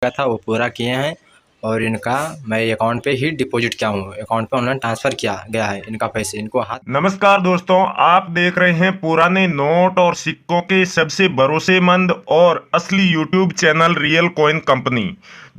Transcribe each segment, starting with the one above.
का था वो पूरा किए हैं और इनका मैं अकाउंट पे ही डिपॉजिट किया हूँ, अकाउंट पे ऑनलाइन ट्रांसफ़र किया गया है इनका पैसे इनको हाथ। नमस्कार दोस्तों, आप देख रहे हैं पुराने नोट और सिक्कों के सबसे भरोसेमंद और असली YouTube channel real coin company.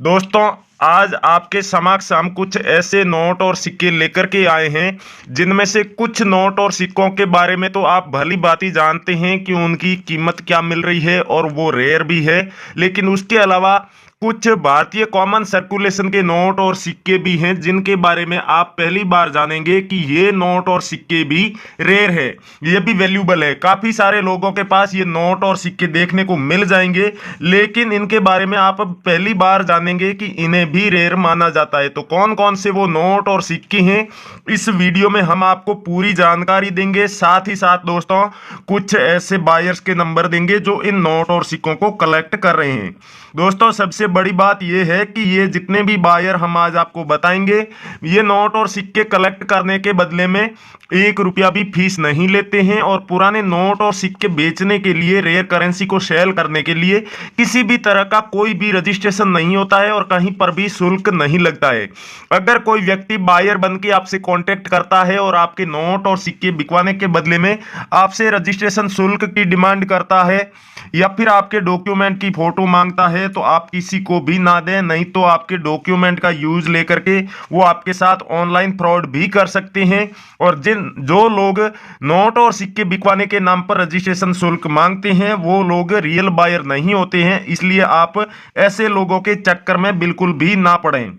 दोस्तों, आज आपके समक्ष हम कुछ ऐसे नोट और सिक्के लेकर के आए हैं जिनमें से कुछ नोट और सिक्कों के बारे में तो आप भली भांति जानते हैं कि उनकी कीमत क्या मिल रही है और वो रेयर भी है, लेकिन उसके अलावा कुछ भारतीय कॉमन सर्कुलेशन के नोट और सिक्के भी हैं जिनके बारे में आप पहली बार जानेंगे कि ये नोट और सिक्के भी रेयर है, ये भी वैल्यूबल है। काफी सारे लोगों के पास ये नोट और सिक्के देखने को मिल जाएंगे, लेकिन इनके बारे में आप अब पहली बार जानेंगे कि इन्हें भी रेयर माना जाता है। तो कौन कौन से वो नोट और सिक्के हैं, इस वीडियो में हम आपको पूरी जानकारी देंगे। साथ ही साथ दोस्तों, कुछ ऐसे बायर्स के नंबर देंगे जो इन नोट और सिक्कों को कलेक्ट कर रहे हैं। दोस्तों, सबसे बड़ी बात यह है कि ये जितने भी बायर हम आज आपको बताएंगे, ये नोट और सिक्के कलेक्ट करने के बदले में 1 रुपया भी फीस नहीं लेते हैं और पुराने नोट और सिक्के बेचने के लिए, रेयर करेंसी को सेल करने के लिए किसी भी तरह का कोई भी रजिस्ट्रेशन नहीं होता है और कहीं पर भी शुल्क नहीं लगता है। अगर कोई व्यक्ति बायर बन के आपसे कॉन्टेक्ट करता है और आपके नोट और सिक्के बिकवाने के बदले में आपसे रजिस्ट्रेशन शुल्क की डिमांड करता है या फिर आपके डॉक्यूमेंट की फोटो मांगता है, तो आप किसी को भी ना दें, नहीं तो आपके डॉक्यूमेंट का यूज लेकर के वो आपके साथ ऑनलाइन फ्रॉड भी कर सकते हैं। और जो लोग नोट और सिक्के बिकवाने के नाम पर रजिस्ट्रेशन शुल्क मांगते हैं वो लोग रियल बायर नहीं होते हैं, इसलिए आप ऐसे लोगों के चक्कर में बिल्कुल भी ना पड़ें।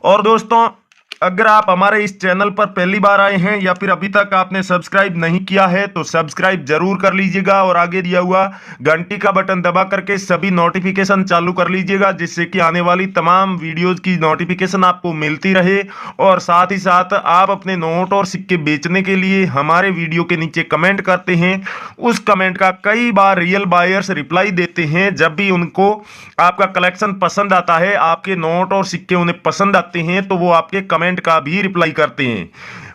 और दोस्तों, अगर आप हमारे इस चैनल पर पहली बार आए हैं या फिर अभी तक आपने सब्सक्राइब नहीं किया है तो सब्सक्राइब जरूर कर लीजिएगा और आगे दिया हुआ घंटी का बटन दबा करके सभी नोटिफिकेशन चालू कर लीजिएगा, जिससे कि आने वाली तमाम वीडियोस की नोटिफिकेशन आपको मिलती रहे। और साथ ही साथ आप अपने नोट और सिक्के बेचने के लिए हमारे वीडियो के नीचे कमेंट करते हैं, उस कमेंट का कई बार रियल बायर्स रिप्लाई देते हैं। जब भी उनको आपका कलेक्शन पसंद आता है, आपके नोट और सिक्के उन्हें पसंद आते हैं, तो वो आपके कमेंट का भी रिप्लाई करते हैं।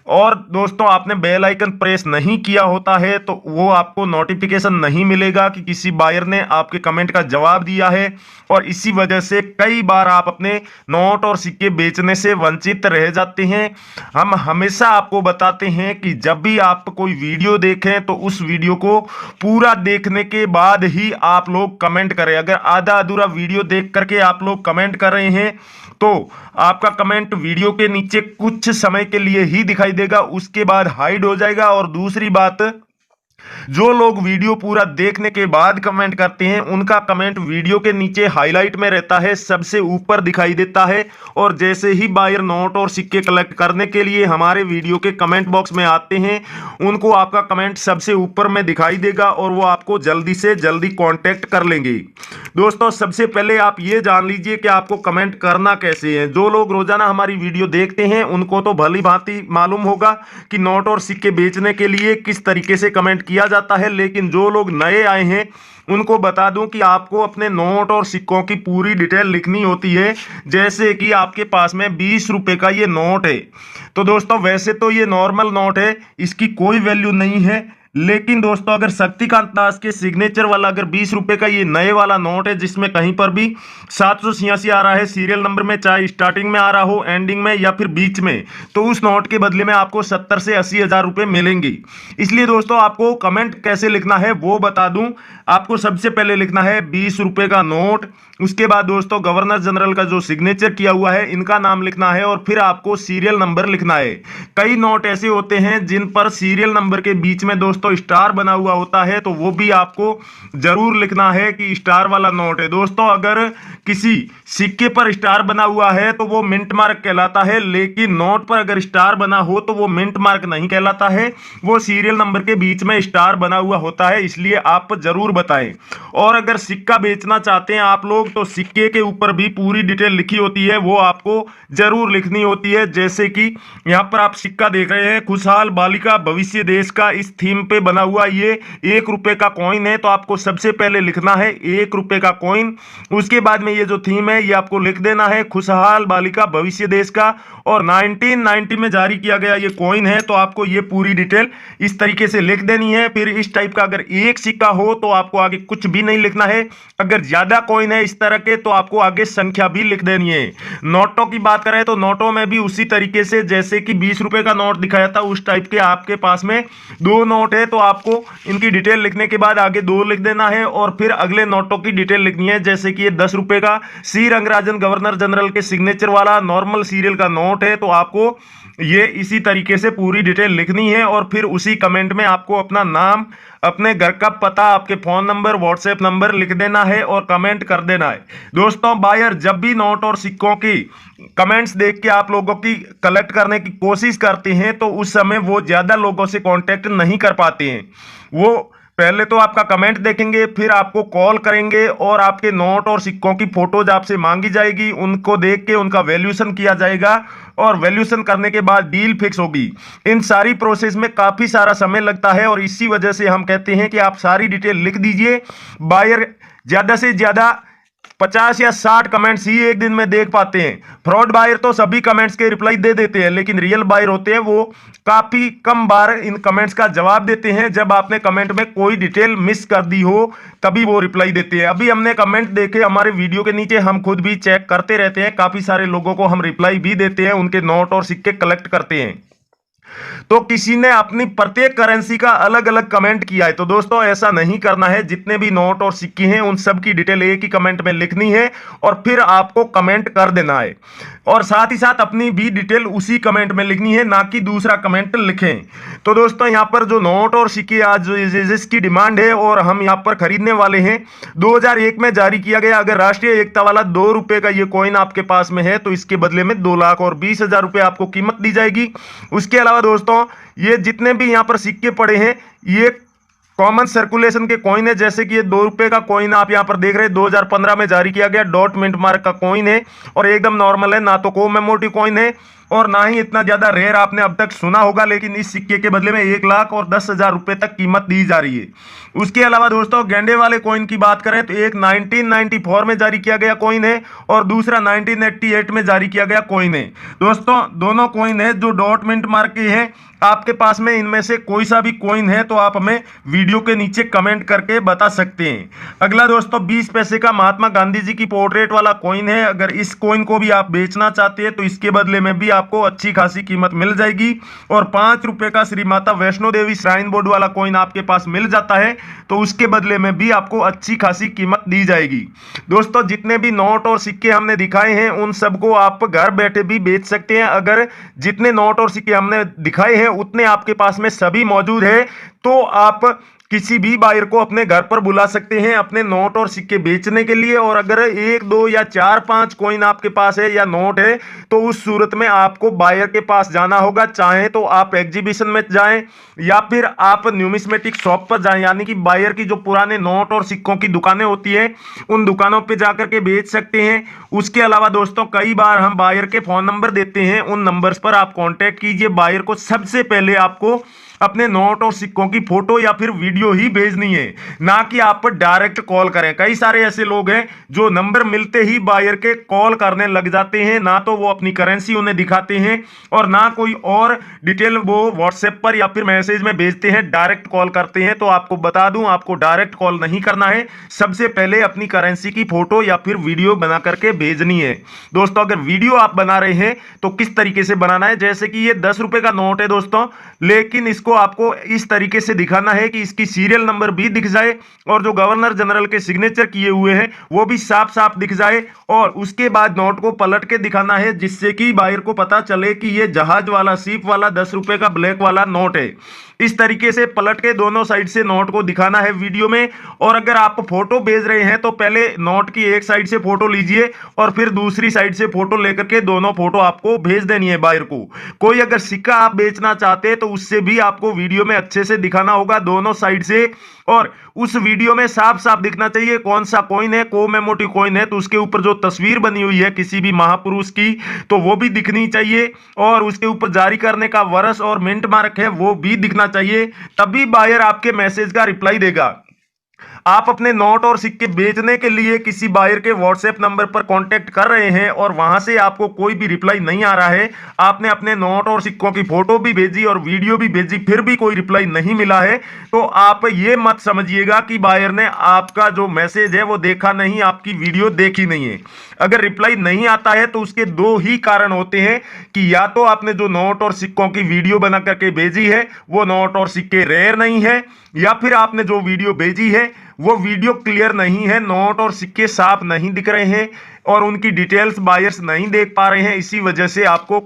और दोस्तों, आपने बेल आइकन प्रेस नहीं किया होता है तो वो आपको नोटिफिकेशन नहीं मिलेगा कि किसी बायर ने आपके कमेंट का जवाब दिया है, और इसी वजह से कई बार आप अपने नोट और सिक्के बेचने से वंचित रह जाते हैं। हम हमेशा आपको बताते हैं कि जब भी आप कोई वीडियो देखें तो उस वीडियो को पूरा देखने के बाद ही आप लोग कमेंट करें। अगर आधा अधूरा वीडियो देख करके आप लोग कमेंट कर रहे हैं तो आपका कमेंट वीडियो के नीचे कुछ समय के लिए ही दिखाई देगा, उसके बाद हाइड हो जाएगा। और दूसरी बात, जो लोग वीडियो पूरा देखने के बाद कमेंट करते हैं उनका कमेंट वीडियो के नीचे हाईलाइट में रहता है, सबसे ऊपर दिखाई देता है। और जैसे ही बायर नोट और सिक्के कलेक्ट करने के लिए हमारे वीडियो के कमेंट बॉक्स में आते हैं, उनको आपका कमेंट सबसे ऊपर में दिखाई देगा और वो आपको जल्दी से जल्दी कांटेक्ट कर लेंगे। दोस्तों, सबसे पहले आप ये जान लीजिए कि आपको कमेंट करना कैसे है। जो लोग रोजाना हमारी वीडियो देखते हैं उनको तो भली भांति मालूम होगा कि नोट और सिक्के बेचने के लिए किस तरीके से कमेंट किया जाता है, लेकिन जो लोग नए आए हैं उनको बता दूं कि आपको अपने नोट और सिक्कों की पूरी डिटेल लिखनी होती है। जैसे कि आपके पास में 20 रुपए का ये नोट है, तो दोस्तों वैसे तो ये नॉर्मल नोट है, इसकी कोई वैल्यू नहीं है, लेकिन दोस्तों अगर शक्तिकांत दास के सिग्नेचर वाला अगर 20 रुपए का ये नए वाला नोट है जिसमें कहीं पर भी 786 आ रहा है सीरियल नंबर में, चाहे स्टार्टिंग में आ रहा हो, एंडिंग में या फिर बीच में, तो उस नोट के बदले में आपको 70 से 80 हजार रुपए मिलेंगे। इसलिए दोस्तों, आपको कमेंट कैसे लिखना है वो बता दूं। आपको सबसे पहले लिखना है 20 रुपए का नोट, उसके बाद दोस्तों गवर्नर जनरल का जो सिग्नेचर किया हुआ है इनका नाम लिखना है, और फिर आपको सीरियल नंबर लिखना है। कई नोट ऐसे होते हैं जिन पर सीरियल नंबर के बीच में दोस्तों स्टार बना हुआ होता है, तो वो भी आपको जरूर लिखना है कि स्टार वाला नोट है। दोस्तों, अगर किसी सिक्के पर स्टार बना हुआ है तो वो मिंट मार्क कहलाता है, लेकिन नोट पर अगर स्टार बना हो तो वो मिंट मार्क नहीं कहलाता है, वो सीरियल नंबर के बीच में स्टार बना हुआ होता है, इसलिए आप जरूर बताएं। और अगर सिक्का बेचना चाहते हैं आप लोग तो सिक्के के ऊपर भी पूरी डिटेल लिखी होती है, वो आपको जरूर लिखनी होती है। जैसे कि यहाँ पर आप सिक्का देख रहे हैं, खुशहाल बालिका भविष्य देश का, इस थीम पे बना हुआ ये 1 रुपए का कॉइन है, तो आपको सबसे पहले लिखना है 1 रुपए का कॉइन। उसके बाद में में ये जो थीम है ये आपको लिख देना है, खुशहाल बालिका भविष्य देश का। और 1990 में जारी किया गया ये कॉइन है, तो आपको ये पूरी डिटेल इस तरीके से लिख देनी है। फिर इस टाइप का अगर एक सिक्का हो तो आपको आगे कुछ भी नहीं लिखना है। अगर ज्यादा कॉइन है इस तरह के तो आपको आगे संख्या भी लिख देनी है। नोटों की बात करें तो नोटों में भी उसी तरीके से, जैसे कि 20 रुपए का नोट दिखाया था उस टाइप के आपके पास में 2 नोट है, तो आपको इनकी डिटेल लिखने के बाद आगे 2 लिख देना है और फिर अगले नोटों की डिटेल लिखनी है। जैसे कि ये 10 रुपए का सी रंगराजन गवर्नर जनरल के सिग्नेचर वाला नॉर्मल सीरियल का नोट है, तो आपको ये इसी तरीके से पूरी डिटेल लिखनी है। और फिर उसी कमेंट में आपको अपना नाम, अपने घर का पता, आपके फोन नंबर, व्हाट्सएप नंबर लिख देना है और कमेंट कर देना है। दोस्तों, बायर जब भी नोट और सिक्कों की कमेंट्स देख के आप लोगों की कलेक्ट करने की कोशिश करते हैं तो उस समय वो ज्यादा लोगों से कांटेक्ट नहीं कर पाते हैं। वो पहले तो आपका कमेंट देखेंगे, फिर आपको कॉल करेंगे और आपके नोट और सिक्कों की फोटोज आपसे मांगी जाएगी। उनको देख के उनका वैल्यूएशन किया जाएगा और वैल्यूएशन करने के बाद डील फिक्स होगी। इन सारी प्रोसेस में काफी सारा समय लगता है और इसी वजह से हम कहते हैं कि आप सारी डिटेल लिख दीजिए। बायर ज्यादा से ज्यादा 50 या 60 कमेंट्स ही एक दिन में देख पाते हैं। फ्रॉड बायर तो सभी कमेंट्स के रिप्लाई दे देते हैं, लेकिन रियल बायर होते हैं वो काफी कम बार इन कमेंट्स का जवाब देते हैं। जब आपने कमेंट में कोई डिटेल मिस कर दी हो तभी वो रिप्लाई देते हैं। अभी हमने कमेंट देखे हमारे वीडियो के नीचे, हम खुद भी चेक करते रहते हैं, काफी सारे लोगों को हम रिप्लाई भी देते हैं, उनके नोट और सिक्के कलेक्ट करते हैं। तो किसी ने अपनी प्रत्येक करेंसी का अलग अलग कमेंट किया है, तो दोस्तों ऐसा नहीं करना है। जितने भी नोट और सिक्के हैं उन सब की डिटेल एक ही कमेंट में लिखनी है और फिर आपको कमेंट कर देना है। और साथ ही साथ अपनी भी डिटेल उसी कमेंट में लिखनी है, ना कि दूसरा कमेंट लिखें। तो दोस्तों, यहाँ पर जो नोट और सिक्के आज जिसकी डिमांड है और हम यहाँ पर खरीदने वाले हैं, 2001 में जारी किया गया। अगर राष्ट्रीय एकता वाला 2 रुपए का ये कॉइन आपके पास में है तो इसके बदले में 2,20,000 रुपए आपको कीमत दी जाएगी। उसके अलावा दोस्तों, ये जितने भी यहाँ पर सिक्के पड़े हैं ये कॉमन सर्कुलेशन के कॉइन है। जैसे कि ये 2 रुपए का कॉइन आप यहाँ पर देख रहे हैं, 2015 में जारी किया गया डॉट मिंट मार्क का कॉइन है और एकदम नॉर्मल है, ना तो कोमेमोरेटिव कॉइन है और ना ही इतना ज्यादा रेयर आपने अब तक सुना होगा। लेकिन इस सिक्के के बदले में 1,10,000 रुपए तक कीमत दी जा रही है। उसके अलावा दोस्तों, गेंडे वाले कॉइन की बात करें तो एक 1994 में जारी किया गया कॉइन है और दूसरा 1988 में जारी किया गया कॉइन है। दोस्तों, दोनों कॉइन है जो डॉट मिंट मार्क के हैं। आपके पास में इनमें से कोई सा भी कॉइन है तो आप हमें वीडियो के नीचे कमेंट करके बता सकते हैं। अगला दोस्तों, 20 पैसे का महात्मा गांधी जी की पोर्ट्रेट वाला कॉइन है। अगर इस कॉइन को भी आप बेचना चाहते हैं तो इसके बदले में भी आपको अच्छी खासी कीमत मिल जाएगी। और 5 रुपए का श्री माता वैष्णो देवी श्राइन बोर्ड वाला कॉइन आपके पास मिल जाता है तो उसके बदले में भी आपको अच्छी खासी कीमत दी जाएगी। दोस्तों, जितने भी नोट और सिक्के हमने दिखाए हैं उन सबको आप घर बैठे भी बेच सकते हैं। अगर जितने नोट और सिक्के हमने दिखाए हैं उतने आपके पास में सभी मौजूद है तो आप किसी भी बायर को अपने घर पर बुला सकते हैं अपने नोट और सिक्के बेचने के लिए। और अगर 1, 2 या 4, 5 कॉइन आपके पास है या नोट है तो उस सूरत में आपको बायर के पास जाना होगा। चाहे तो आप एग्जीबिशन में जाएं या फिर आप न्यूमिस्मेटिक शॉप पर जाएं, यानी कि बायर की जो पुराने नोट और सिक्कों की दुकानें होती है उन दुकानों पर जाकर के बेच सकते हैं। उसके अलावा दोस्तों, कई बार हम बायर के फोन नंबर देते हैं, उन नंबर्स पर आप कॉन्टेक्ट कीजिए। बायर को सबसे पहले आपको अपने नोट और सिक्कों की फोटो या फिर वीडियो ही भेजनी है, ना कि आप पर डायरेक्ट कॉल करें। कई सारे ऐसे लोग हैं जो नंबर मिलते ही बायर के कॉल करने लग जाते हैं, ना तो वो अपनी करेंसी उन्हें दिखाते हैं और ना कोई और डिटेल वो व्हाट्सएप पर या फिर मैसेज में भेजते हैं, डायरेक्ट कॉल करते हैं। तो आपको बता दूं, आपको डायरेक्ट कॉल नहीं करना है, सबसे पहले अपनी करेंसी की फोटो या फिर वीडियो बना करके भेजनी है। दोस्तों, अगर वीडियो आप बना रहे हैं तो किस तरीके से बनाना है, जैसे कि ये 10 रुपए का नोट है दोस्तों, लेकिन इसको आपको इस तरीके से दिखाना है कि इसकी सीरियल नंबर भी दिख जाए और जो गवर्नर जनरल के सिग्नेचर किए हुए हैं वो भी साफ साफ दिख जाए। और उसके बाद नोट को पलट के दिखाना है जिससे कि बायर को पता चले कि ये जहाज वाला, शिप वाला 10 रुपए का ब्लैक वाला नोट है। इस तरीके से पलट के दोनों साइड से नोट को दिखाना है वीडियो में। और अगर आप फोटो भेज रहे हैं तो पहले नोट की एक साइड से फोटो लीजिए और फिर दूसरी साइड से फोटो लेकर के दोनों फोटो आपको भेज देनी है बायर को। कोई अगर सिक्का आप बेचना चाहते हैं तो उससे भी आपको वीडियो में अच्छे से दिखाना होगा दोनों साइड से, और उस वीडियो में साफ साफ दिखना चाहिए कौन सा कॉइन है। कोमेमोरेटिव कॉइन है तो उसके ऊपर जो तस्वीर बनी हुई है किसी भी महापुरुष की तो वो भी दिखनी चाहिए, और उसके ऊपर जारी करने का वर्ष और मिंट मार्क है वो भी दिखना चाहिए, तभी बायर आपके मैसेज का रिप्लाई देगा। आप अपने नोट और सिक्के बेचने के लिए किसी बायर के व्हाट्सएप नंबर पर कांटेक्ट कर रहे हैं और वहां से आपको कोई भी रिप्लाई नहीं आ रहा है, आपने अपने नोट और सिक्कों की फोटो भी भेजी और वीडियो भी भेजी, फिर भी कोई रिप्लाई नहीं मिला है, तो आप ये मत समझिएगा कि बायर ने आपका जो मैसेज है वो देखा नहीं, आपकी वीडियो देखी नहीं है। अगर रिप्लाई नहीं आता है तो उसके दो ही कारण होते हैं कि या तो आपने जो नोट और सिक्कों की वीडियो बना करके भेजी है वो नोट और सिक्के रेयर नहीं है, या फिर आपने जो वीडियो भेजी है वो वीडियो क्लियर नहीं है, नोट और सिक्के साफ नहीं दिख रहे हैं और उनकी डिटेल्स बायर्स नहीं देख पा रहे हैं, इसी वजह से आपको